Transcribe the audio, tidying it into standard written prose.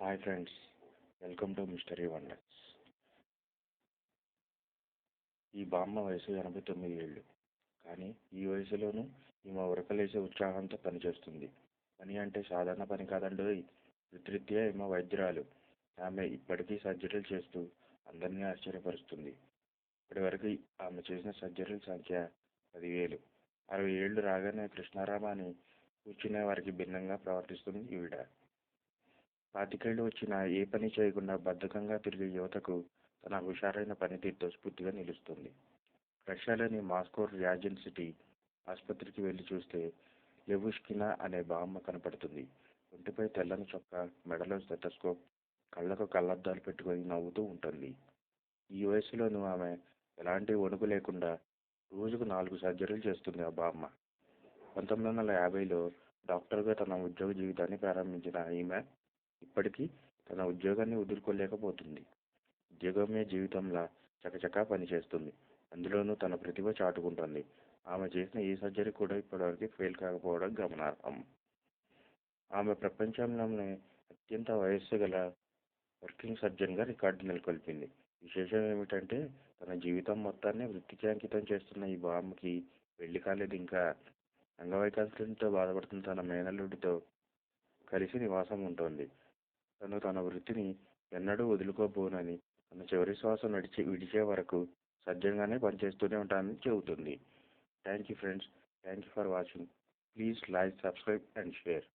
Hi friends, welcome to mystery wonders. ఈ బామ్మ వయసు 89 ఏళ్ళు. కానీ ఈ వయసులోనూ ఈమె ఉరకలేసే ఉత్సాహంతో పనిచేస్తుంది. పని అంటే సాధారణ పని కాదండోయ్. వృత్తిరీత్యా ఈమె వైద్యురాలు. ఆమె ఇప్పటికీ సర్జరీలు చేస్తూ అందరినీ ఆశ్చర్యపరుస్తుంది. ఇప్పటివరకు ఆమె చేసిన సర్జరీల సంఖ్య 10,000. 60 ఏళ్లు రాగానే కృష్ణారామ అని కూర్చునే వారికి భిన్నంగా ప్రవర్తిస్తుంది ఈవిడ. 25 వచ్చినా ఏ పని చేయకుండా బద్ధకంగా తిరిగే యువతకు తన హుషారైన పనితీరుతో స్ఫూర్తిగా నిలుస్తుంది. రష్యాలోని మాస్కో ర్యాజెన్ సిటీ ఆసుపత్రికి వెళ్లి చూస్తే లెవుష్కినా అనే బామ్మ కనపడుతుంది. ఒంటిపై తెల్లని చొక్కా, మెడలో స్టెథోస్కోప్, కళ్లకు కళ్లద్దాలు పెట్టుకుని నవ్వుతూ ఉంటుంది. ఈ వయసులోనూ ఆమె ఎలాంటి వణుకు లేకుండా రోజుకు 4 సర్జరీలు చేస్తుంది ఆ బామ్మ. 1950లో డాక్టర్గా తన ఉద్యోగ జీవితాన్ని ప్రారంభించిన ఈమె ఇప్పటికీ తన ఉద్యోగాన్ని వదులుకోలేకపోతుంది. ఉద్యోగమే జీవితంలా చకచకా పనిచేస్తుంది. అందులోనూ తన ప్రతిభ చాటుకుంటుంది. ఆమె చేసిన ఏ సర్జరీ కూడా ఇప్పటివరకు ఫెయిల్ కాకపోవడం గమనార్హం. ఆమె ప్రపంచంలోనే అత్యంత వయస్సు గల వర్కింగ్ సర్జన్గా రికార్డు నెలకొల్పింది. విశేషం ఏమిటంటే తన జీవితం మొత్తాన్ని వృత్తికి అంకితం చేస్తున్న ఈ బామ్మకి పెళ్లి కాలేదు ఇంకా. అంగవైకల్యంతో బాధపడుతున్న తన మేనల్లుడితో కలిసి నివాసం ఉంటుంది. తను తన వృత్తిని ఎన్నడూ వదులుకోబోనని, తన చివరి శ్వాస విడిచే వరకు సజ్జంగానే పనిచేస్తూనే ఉంటానని చెబుతుంది. Thank you friends. Thank you for watching. Please like, subscribe and share.